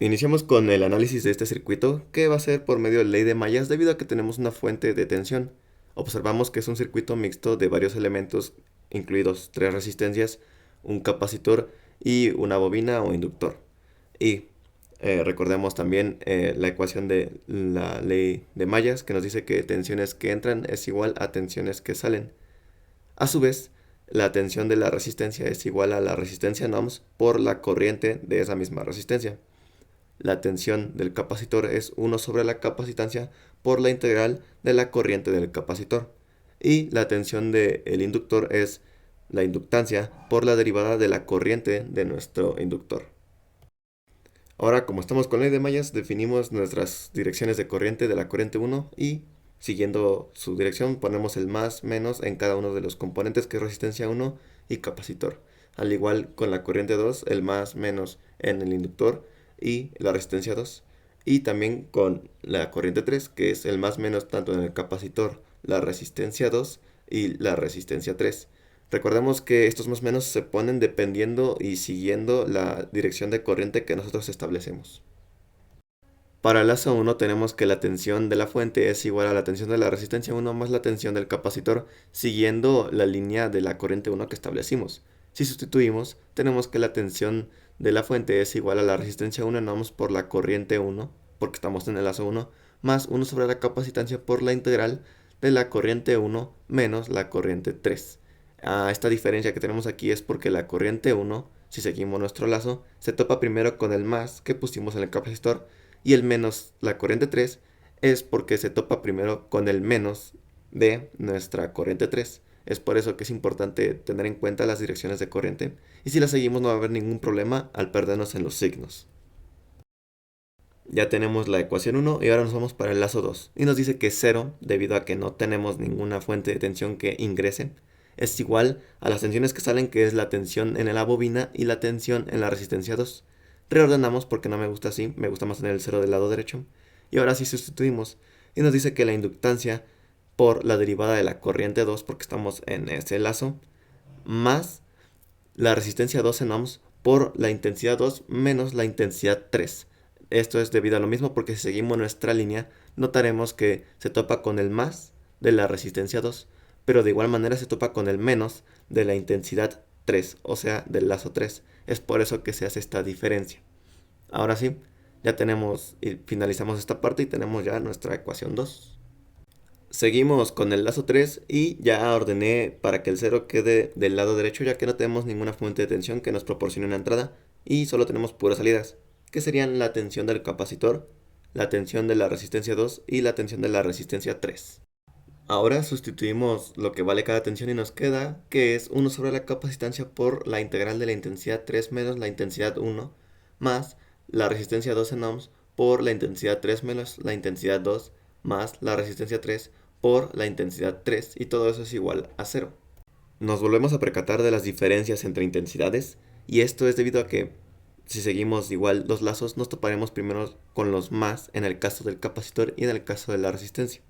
Iniciamos con el análisis de este circuito, que va a ser por medio de ley de mallas debido a que tenemos una fuente de tensión. Observamos que es un circuito mixto de varios elementos, incluidos tres resistencias, un capacitor y una bobina o inductor. Y recordemos también la ecuación de la ley de mallas, que nos dice que tensiones que entran es igual a tensiones que salen. A su vez, la tensión de la resistencia es igual a la resistencia en ohms por la corriente de esa misma resistencia. La tensión del capacitor es 1 sobre la capacitancia por la integral de la corriente del capacitor. Y la tensión del inductor es la inductancia por la derivada de la corriente de nuestro inductor. Ahora, como estamos con ley de mallas, definimos nuestras direcciones de corriente de la corriente 1 y, siguiendo su dirección, ponemos el más menos en cada uno de los componentes, que es resistencia 1 y capacitor. Al igual con la corriente 2, el más menos en el inductor y la resistencia 2. Y también con la corriente 3, que es el más menos tanto en el capacitor, la resistencia 2 y la resistencia 3. Recordemos que estos más o menos se ponen dependiendo y siguiendo la dirección de corriente que nosotros establecemos. Para el lazo 1 tenemos que la tensión de la fuente es igual a la tensión de la resistencia 1 más la tensión del capacitor, siguiendo la línea de la corriente 1 que establecimos. Si sustituimos, tenemos que la tensión de la fuente es igual a la resistencia 1 en ohms por la corriente 1, porque estamos en el lazo 1, más 1 sobre la capacitancia por la integral de la corriente 1 menos la corriente 3. Esta diferencia que tenemos aquí es porque la corriente 1, si seguimos nuestro lazo, se topa primero con el más que pusimos en el capacitor, y el menos, la corriente 3, es porque se topa primero con el menos de nuestra corriente 3. Es por eso que es importante tener en cuenta las direcciones de corriente, y si las seguimos no va a haber ningún problema al perdernos en los signos. Ya tenemos la ecuación 1 y ahora nos vamos para el lazo 2. Y nos dice que 0, debido a que no tenemos ninguna fuente de tensión que ingrese, es igual a las tensiones que salen, que es la tensión en la bobina y la tensión en la resistencia 2. Reordenamos porque no me gusta así, me gusta más tener el 0 del lado derecho. Y ahora sí sustituimos. Y nos dice que la inductancia por la derivada de la corriente 2, porque estamos en ese lazo, más la resistencia 2 en ohms por la intensidad 2 menos la intensidad 3. Esto es debido a lo mismo porque si seguimos nuestra línea, notaremos que se topa con el más de la resistencia 2, pero de igual manera se topa con el menos de la intensidad 3, o sea, del lazo 3. Es por eso que se hace esta diferencia. Ahora sí, ya tenemos y finalizamos esta parte y tenemos ya nuestra ecuación 2. Seguimos con el lazo 3 y ya ordené para que el 0 quede del lado derecho, ya que no tenemos ninguna fuente de tensión que nos proporcione una entrada y solo tenemos puras salidas, que serían la tensión del capacitor, la tensión de la resistencia 2 y la tensión de la resistencia 3. Ahora sustituimos lo que vale cada tensión y nos queda que es 1 sobre la capacitancia por la integral de la intensidad 3 menos la intensidad 1 más la resistencia 2 en ohms por la intensidad 3 menos la intensidad 2 más la resistencia 3 por la intensidad 3, y todo eso es igual a 0. Nos volvemos a percatar de las diferencias entre intensidades, y esto es debido a que si seguimos igual los lazos nos toparemos primero con los más en el caso del capacitor y en el caso de la resistencia,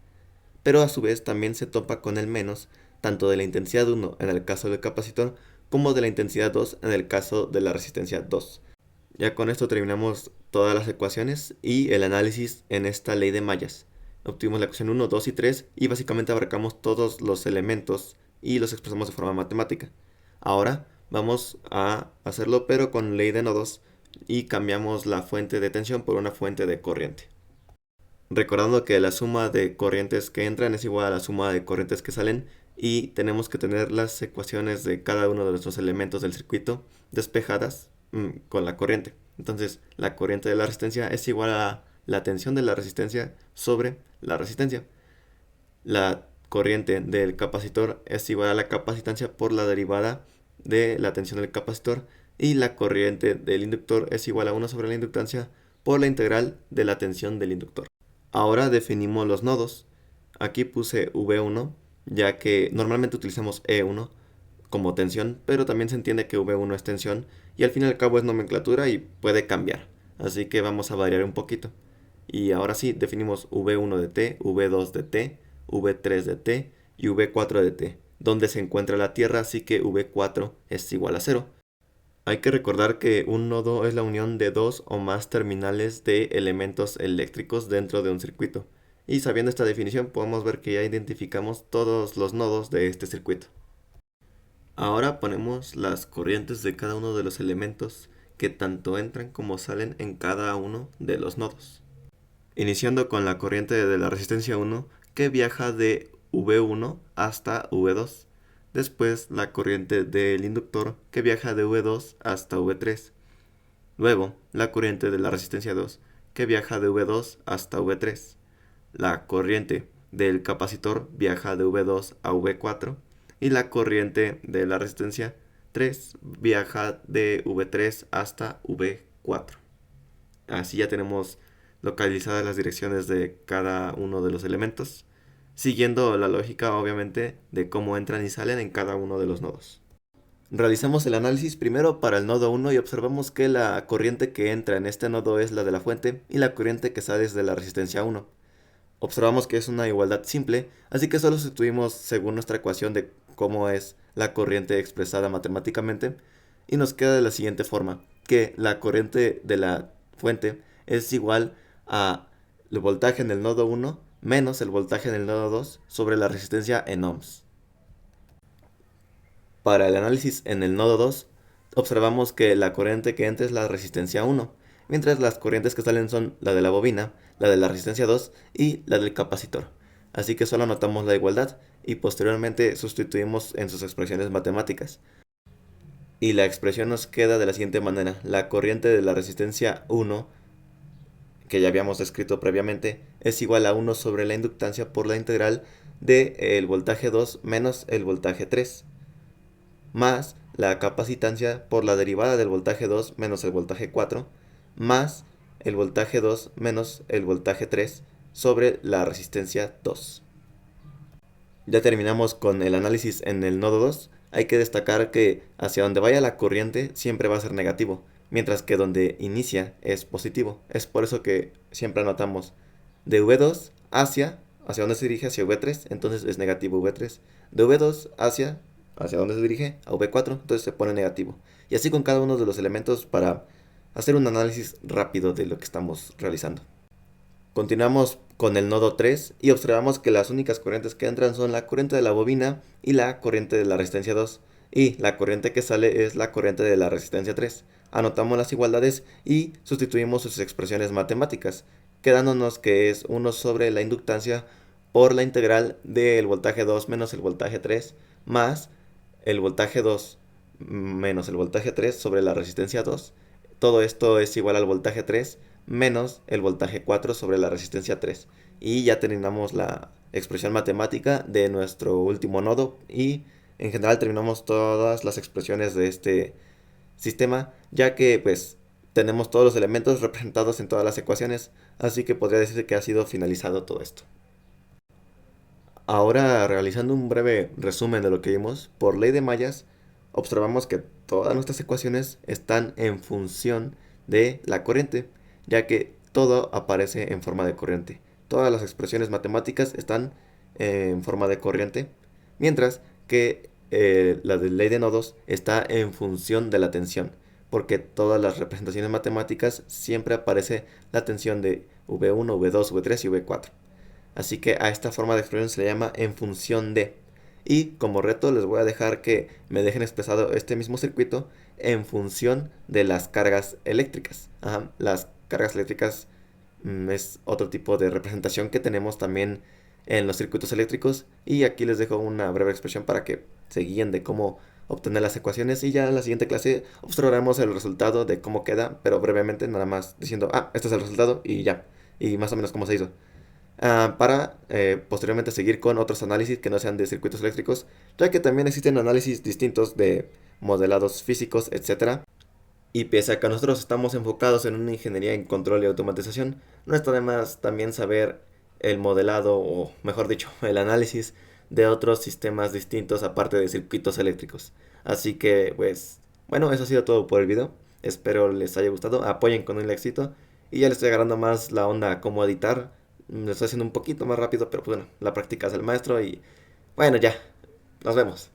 pero a su vez también se topa con el menos tanto de la intensidad 1 en el caso del capacitor como de la intensidad 2 en el caso de la resistencia 2. Ya con esto terminamos todas las ecuaciones y el análisis en esta ley de mallas. Obtuvimos la ecuación 1, 2 y 3 y básicamente abarcamos todos los elementos y los expresamos de forma matemática. Ahora vamos a hacerlo pero con ley de nodos y cambiamos la fuente de tensión por una fuente de corriente. Recordando que la suma de corrientes que entran es igual a la suma de corrientes que salen, y tenemos que tener las ecuaciones de cada uno de nuestros elementos del circuito despejadas con la corriente. Entonces, la corriente de la resistencia es igual a la tensión de la resistencia sobre la resistencia. La corriente del capacitor es igual a la capacitancia por la derivada de la tensión del capacitor, y la corriente del inductor es igual a 1 sobre la inductancia por la integral de la tensión del inductor. Ahora definimos los nodos. Aquí puse V1, ya que normalmente utilizamos E1 como tensión, pero también se entiende que V1 es tensión y al fin y al cabo es nomenclatura y puede cambiar. Así que vamos a variar un poquito. Y ahora sí, definimos V1 de T, V2 de T, V3 de T y V4 de T, donde se encuentra la Tierra, así que V4 es igual a 0. Hay que recordar que un nodo es la unión de dos o más terminales de elementos eléctricos dentro de un circuito. Y sabiendo esta definición podemos ver que ya identificamos todos los nodos de este circuito. Ahora ponemos las corrientes de cada uno de los elementos que tanto entran como salen en cada uno de los nodos. Iniciando con la corriente de la resistencia 1 que viaja de V1 hasta V2. Después la corriente del inductor que viaja de V2 hasta V3. Luego la corriente de la resistencia 2 que viaja de V2 hasta V3. La corriente del capacitor viaja de V2 a V4 y la corriente de la resistencia 3 viaja de V3 hasta V4. Así ya tenemos localizadas las direcciones de cada uno de los elementos, siguiendo la lógica obviamente de cómo entran y salen en cada uno de los nodos. Realizamos el análisis primero para el nodo 1 y observamos que la corriente que entra en este nodo es la de la fuente y la corriente que sale es de la resistencia 1. Observamos que es una igualdad simple, así que solo sustituimos según nuestra ecuación de cómo es la corriente expresada matemáticamente y nos queda de la siguiente forma, que la corriente de la fuente es igual a el voltaje en el nodo 1 menos el voltaje en el nodo 2 sobre la resistencia en ohms. Para el análisis en el nodo 2, observamos que la corriente que entra es la resistencia 1, mientras las corrientes que salen son la de la bobina, la de la resistencia 2 y la del capacitor. Así que solo anotamos la igualdad y posteriormente sustituimos en sus expresiones matemáticas. Y la expresión nos queda de la siguiente manera. La corriente de la resistencia 1, que ya habíamos descrito previamente, es igual a 1 sobre la inductancia por la integral del voltaje 2 menos el voltaje 3, más la capacitancia por la derivada del voltaje 2 menos el voltaje 4, más el voltaje 2 menos el voltaje 3 sobre la resistencia 2. Ya terminamos con el análisis en el nodo 2. Hay que destacar que hacia donde vaya la corriente siempre va a ser negativo, mientras que donde inicia es positivo. Es por eso que siempre anotamos de V2 hacia donde se dirige hacia V3, entonces es negativo V3. De V2 hacia donde se dirige a V4, entonces se pone negativo. Y así con cada uno de los elementos para hacer un análisis rápido de lo que estamos realizando. Continuamos con el nodo 3 y observamos que las únicas corrientes que entran son la corriente de la bobina y la corriente de la resistencia 2. Y la corriente que sale es la corriente de la resistencia 3. Anotamos las igualdades y sustituimos sus expresiones matemáticas, quedándonos que es 1 sobre la inductancia por la integral del voltaje 2 menos el voltaje 3 más el voltaje 2 menos el voltaje 3 sobre la resistencia 2. Todo esto es igual al voltaje 3 menos el voltaje 4 sobre la resistencia 3. Y ya terminamos la expresión matemática de nuestro último nodo y en general terminamos todas las expresiones de este sistema, ya que pues tenemos todos los elementos representados en todas las ecuaciones, así que podría decirse que ha sido finalizado todo esto. Ahora, realizando un breve resumen de lo que vimos, por ley de mallas, observamos que todas nuestras ecuaciones están en función de la corriente, ya que todo aparece en forma de corriente. Todas las expresiones matemáticas están en forma de corriente, mientras que la de ley de nodos está en función de la tensión, porque todas las representaciones matemáticas siempre aparece la tensión de V1, V2, V3 y V4. Así que a esta forma de expresión se le llama en función de. Y como reto les voy a dejar que me dejen expresado este mismo circuito en función de las cargas eléctricas. Las cargas eléctricas es otro tipo de representación que tenemos también en los circuitos eléctricos. Y aquí les dejo una breve expresión para que se guíen de cómo obtener las ecuaciones. Y ya en la siguiente clase observaremos el resultado de cómo queda, pero brevemente nada más diciendo, este es el resultado y ya. Y más o menos cómo se hizo. Para posteriormente seguir con otros análisis que no sean de circuitos eléctricos, ya que también existen análisis distintos de modelados físicos, etcétera. Y pese a que nosotros estamos enfocados en una ingeniería en control y automatización, no está de más también saber el modelado, o mejor dicho, el análisis de otros sistemas distintos aparte de circuitos eléctricos. Así que, pues, bueno, eso ha sido todo por el video. Espero les haya gustado, apoyen con el éxito y ya les estoy agarrando más la onda a cómo editar. Lo estoy haciendo un poquito más rápido, pero pues bueno, la práctica es el maestro y bueno, ya, nos vemos.